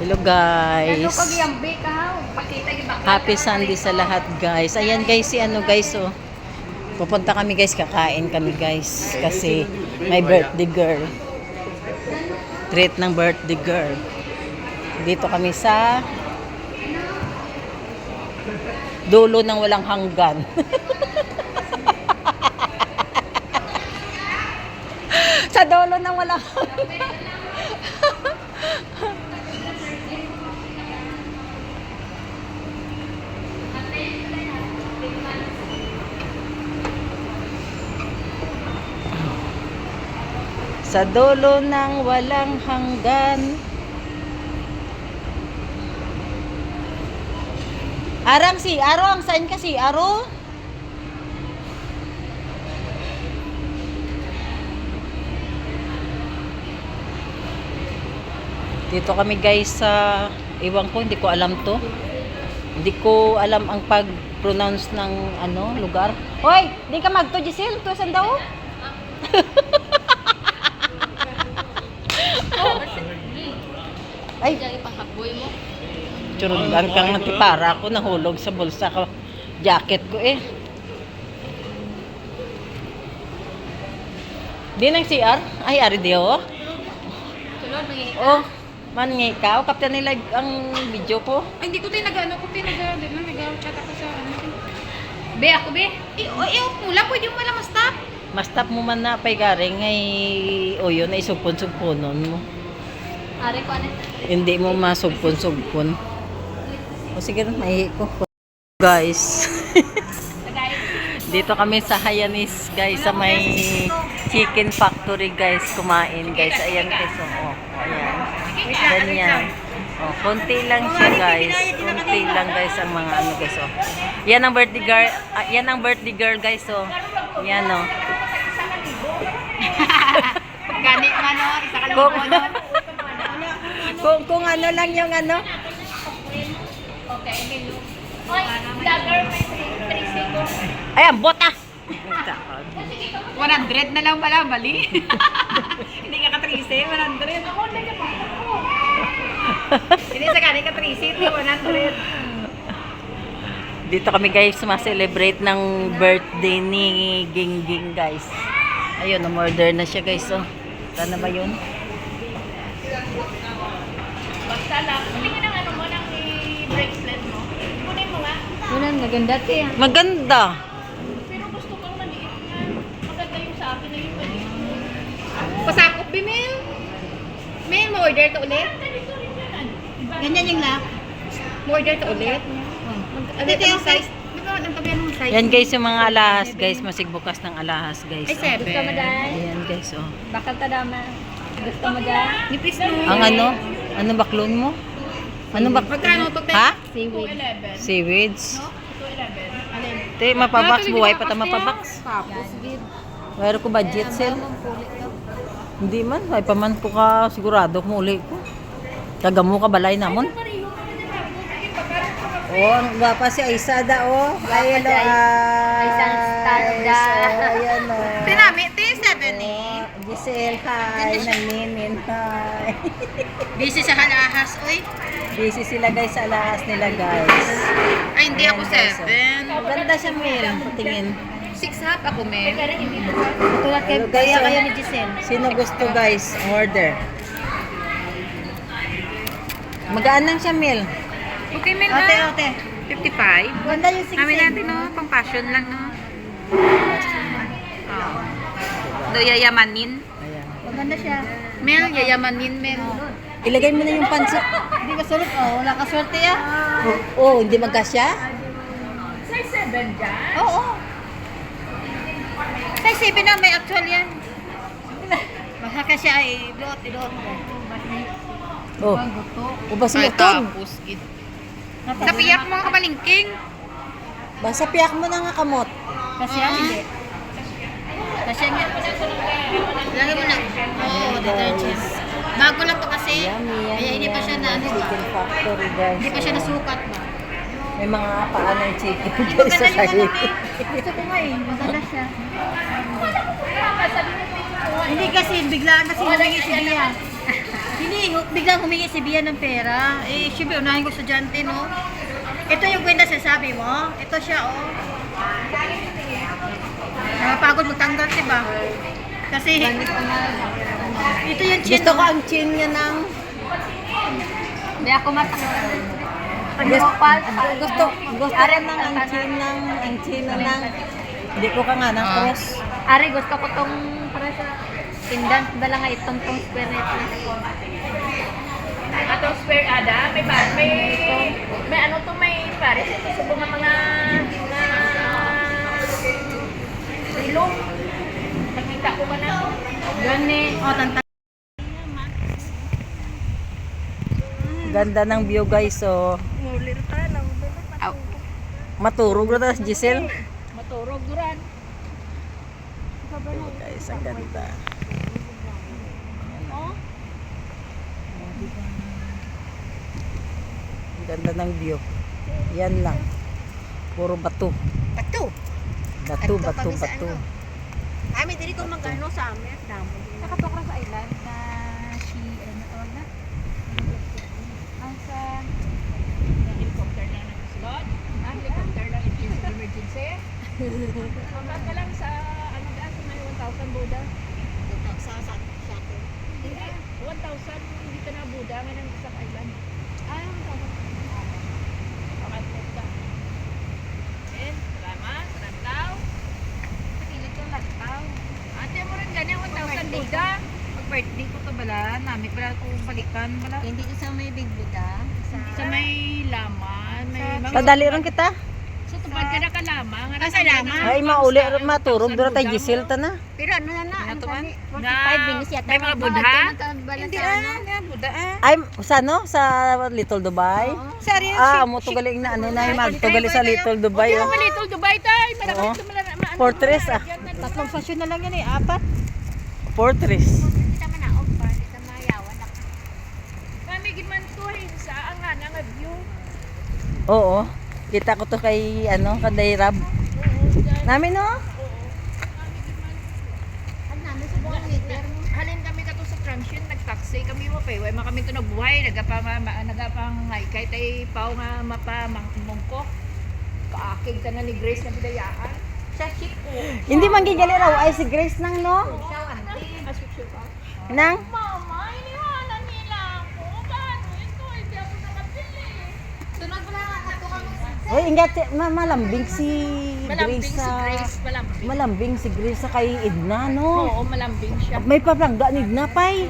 Hello guys. Happy Sunday sa lahat guys. Ayan guys, si ano guys oh. Pupunta kami guys, kakain kami guys. Kasi may birthday girl. Treat ng birthday girl. Dito kami sa dulo ng walang hanggan. Sa dulo ng walang hanggan. Sa dulo ng walang hanggan. Arang si Aro, ang saan ka si Aro? Dito kami guys sa iwan ko, hindi ko alam to. Hindi ko alam ang pag-pronounce ng ano, lugar. Hoy, di ka magto Giselle, to saan daw? Ay, churugan kang natipara ako, nahulog sa bulsa ko. Jacket ko eh. Di nang CR? Ay, ari di oh. Oh, man nga ikaw, kapta nila ang video ko. Ay, hindi ko tayo nag-ano ko, nag-chat ako sa ano. Be, ako be. Pula, pwede mo malang ma-stop. Ma-stop mo man na pay garing ay o yun, ay sugpon-sugponon mo. Ari ko ano? Hindi mo masugpon-sugpon. O sige, mahihi ko. Guys. Dito kami sa Hyannis, guys, sa may chicken factory, guys, kumain, guys. Ayan, guys, oh, ayan. Ganyan. Oh, konti lang siya, guys. Konti lang, guys, ang mga ano, guys, oh. Yan ang birthday girl, yan ang birthday girl, guys, oh. Yan, oh. Ganit man, no? Isa ka lang Kung ano lang yung ano. Okay, oy, dagger may 3 seconds. Ayan, bota! 100 na lang pala, bali. Hindi ka ka-30, 100. Ako, hindi ka pa. Hindi sa kanil ka-30, 100. Dito kami guys, sumaselebrate ng birthday ni Gingging guys. Ayun, umorder na siya guys. Oh. Saan na ba yun? Basta lang. Tingin ang ano mo, ng bracelet mo. Kunin mo nga. Wala, maganda tiya. Maganda. Pero gusto ko maliit nga. Maganda yung sa akin na yung maliit. Pasakop, Bimil. Mel, ma-order to ulit? Ganyan yung lock. Ma-order to ulit? Ano yung size? Ang tabihan ng size? Yan guys, yung mga alahas guys. Masigbukas ng alahas guys. Ay, Oh. 7. Gusto mo dahil? Ayan guys, oh. Bakal tadama. Gusto mo dahil? Ni please no. Ang ano? Ano baklon mo? Ano bak? Magkano to? Ha? Seaweed. 211. Seaweeds. No? 211. Alin? Te, mapabox buhay pa ta mapabox. Tapos, vid. Mayroon ko budget sale. Ang pulit to. Hindi man, ay paman ko ka sigurado kung uli ko. Kagamo ka balay namon. Oh, ang gwapa si Aisada oh. Ay, hello. Aisang Standa. Ayan oh. Tinami, T7 eh. Giselle, hi. Naninin, hi. Busy sa halahas, uy. Busy sila guys sa alahas nila guys. Ay, hindi ako Ayan, guys, 7. oh. Maganda siya, Mel. Patingin. 6 half ako, Mel. Tulad kay Hello, guys, kaya oh. kayo ni Giselle. Sino gusto guys? Order. Magaan lang siya, Mel. Okay, Mel Ote, na. ote. 55. Ganda yung 6. Namin natin, no? Pang fashion lang, no? Oo. Do yayamanin. Ayan. Maganda siya. Mel, yayamanin, Mel. Ilagay mo na yung pansit. Hindi ka sulit. Oh, wala ka swerte ya. Oh, hindi magkasya? Size 7 dyan? Oo. Size 7 na, may actual yan. Baka ka siya ay idot. Oh. Ang gusto. Ubas mo Ay, ito. tapos, gid. Sa piyak mo ka malingking. Basta piyak mo na nga kamot. Kasi hindi. Kasi nga. Lagi mo na. Oo, detergent. Bago lang to kasi. Yummy, yummy, Kaya hindi pa siya na ano ba? Chicken factory guys. Hindi pa siya nasukat ba? May mga paa ng chicken Hindi guys maganda sa yung ano sahig. eh. Gusto ko nga eh. Maganda siya. Hindi kasi biglaan kasi humingi si Bia. Hindi biglang humingi si Bia ng pera. Eh, syempre, unahin ko estudyante, no? Ito yung kwenta sasabi mo. Ito siya, oh. Nakapagod magtanggal, diba? Kasi, ito yung chin. Gusto ko ang chin niya ng... Hindi ako matanggal. Gusto ko ng ang chin ng... Hindi ko ka nga ng cross. Ari, gusto ko tong para sa tindan. Dala nga itong spirit na. Atong spare ada, may ano to, may pares ito sa mga ilong. Nakita ko ba na? Gani. O, tanta. Ganda ng view guys, so... Maturog na tayo, Giselle. Maturog duran. View guys, ang ganda. Ang ganda ng view. Yan lang. Puro bato. Bato. Bato. Kami dili ko mag-ano sa amin. Nakatokra sa island na ano tawag na? Ang sa Helicopter na nag-slot. Helicopter na in emergency. Kumbaga ka lang sa ano daan sa may 1,000 Buddha. sa Hindi, 1,000 hindi ka na Buddha ngayon sa island. Ah, 1,000. Pakat ka. And salamat, rantaw. pilit yung lagtaw. Ate mo rin ganyan 1,000 Buddha. Pag-birthday ko to bala, namin pala kung balikan bala. Hindi isa may big buda. Sa may laman, may mga Padali rin kita. so tupad ka na kalaman. Sa laman? Ay, mauli maturog. Dura tayo, Giselle, ta na. Pero ano na ang kani? 45 Na- binis yata. may mga budha? Hindi na buda. Ay, sa no? Sa Little Dubai? Seryoso? Ah, mo to galing na ano na, magtugali sa Little Dubai. Ay, Oh. Little Dubai tayo. Oo. Fortress, ah. Tatlong sasyon na lang yan eh, apat. Fortress. Hindi naman na off pa, hindi naman mayawan ako. Kami giman to sa ang nga view. Oo. Kita ko to kay, kanday Rab. Namin, no? Ano namin sa buong meter mo? Halin kami kato sa transient, nag-taxi kami mo pa. Way kami to nabuhay, nagapang hikay tay pao nga mapa mongko. Kaakig ta na ni Grace na bidayaan. Sa ship ko. Hindi man gigali raw ay si Grace nang, no? Siya, auntie. Asuk pa. Nang? Mama, iniwanan nila ako. Paano ito? Hindi ako nakapili. Sunod mo lang ako kami. Oy, ingat malambing si Malambing Grace si sa... Grace, malambing. Malambing si Grace sa kay Edna, no? Oo, malambing siya. May paplangga ni Edna, pay.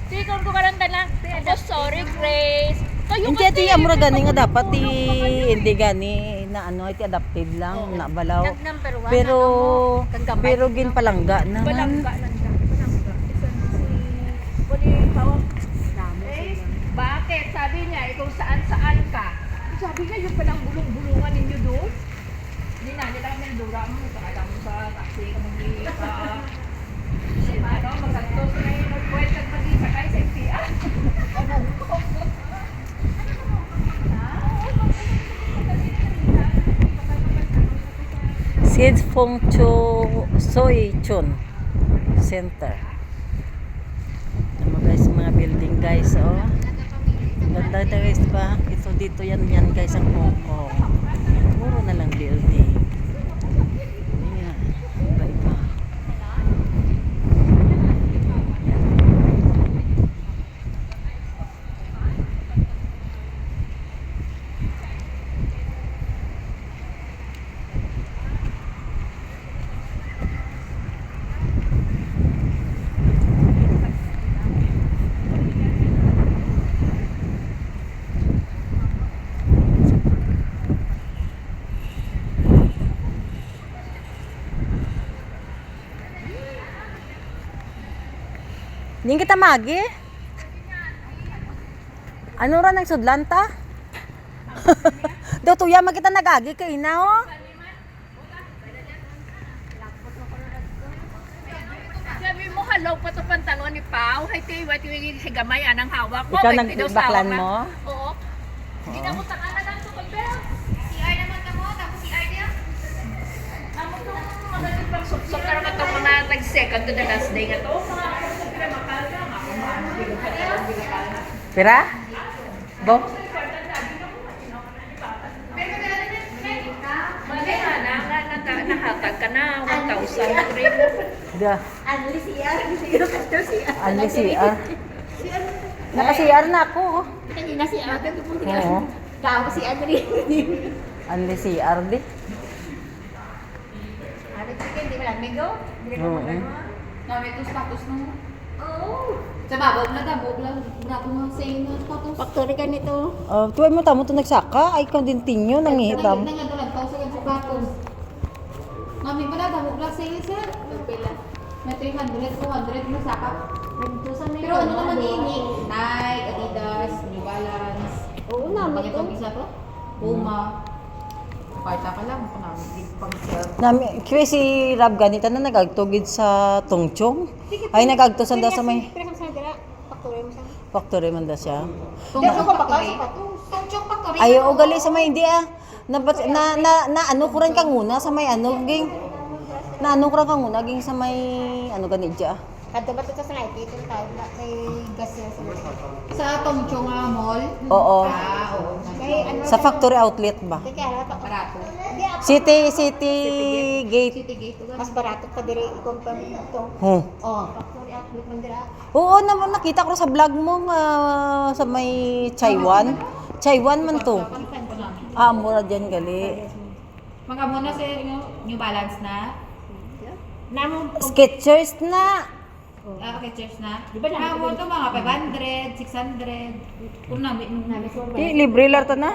Tikon ko karanda na. Oh, sorry, Grace. Kayo Hindi ati amura gani nga dapat hindi gani na iti adapted lang na balaw. Number 1. Pero Kang gamay. pero gin palangga naman. Balangga lang siya. Balangga. Isa na si... Wali, pawang... Eh, bakit? Sabi niya, ikaw saan-saan ka. Sabi niya, yung palang bulong-bulungan ninyo doon. Hindi na, nila kami nandura mo. Saka mo sa taxi, kami si ano, magkanto sa ngayon. Pwede kang mag-isakay sa MPR. Sid Fong Cho Soy Chun Center. Tama guys, mga building guys, oh. Ganda guys pa. Ito dito yan guys ang Hong Kong. Puro na lang building. Ayan. Iba-iba. Ning kita magi? Ano ra nang sudlanta? Do tuya magita nagagi kay na oh. Sabi mo, halaw pa to pantalon ni Pao. Hay ti, wati yung higamay anang hawak mo. Ikaw May nang pinawsawa baklan na. mo? Oo. Hindi na mo takala lang ito pagpera. CR naman ka mo, tapos CR niya. Amo to, mga pang suksok. Pero nga itong mga nag-second to the last day nga to. Mga makala, mga Pira? Bo? Mali nga, nahatag ka na, 1,000 rin. Da. Anli CR. Ano CR? Naka-CR na ako. Oh. Kanina si Ate. Oo. Tao si Adri. Ano CR di? Ate chicken, di ba lang migo? Oo. Kami ito status nung Oo. sa babaw na damo lang brato mo sa inyo status. Factory ka nito. Tuway mo tamo to nagsaka. Ay, kung din tinyo nangihitam. Nangadulag tao sa sapatos. Mami pala damo lang sa inyo sir. May 300, 200 na saka. Pero ano naman ini? Nike, Adidas, New Balance. Oo naman Bakit to. ang isa to? Puma. Parta ka lang kung namin pag-sell. Nami, kaya si Rab ganita na nagagtugid sa Tongchong. Ay, nagagtusan daw sa may Pero sa dira, factory mo sa. factory man daw siya. Tungchong baka factory. sapatos. Tungchong factory. Ay, o gali sa may hindi ah. Na ano ko rin kang una sa may ano, ging. Na ano ko rin kang una, ging sa may ano ganidya. Kadto ba to sa Nike ito tayo na kay gas sa. Sa Tungchong mall. Oo. Oo. Kay ano Sa factory outlet ba? kaya ala pa. Barato. Hindi ako. City Gate. City Gate. Mas barato pa dire i-compare mo to. Huh. Oh, factory outlet man dira. Oo, naman nakita ko sa vlog mo nga sa may Chaiwan. Chaiwan man to. Ah, mura dyan gali. Mga muna sa New Balance na. Namo Skechers na. Okay, cheers na. Di ba na- mo ito mga 500, 600. Kung namin, namin so Di, libre lang to na.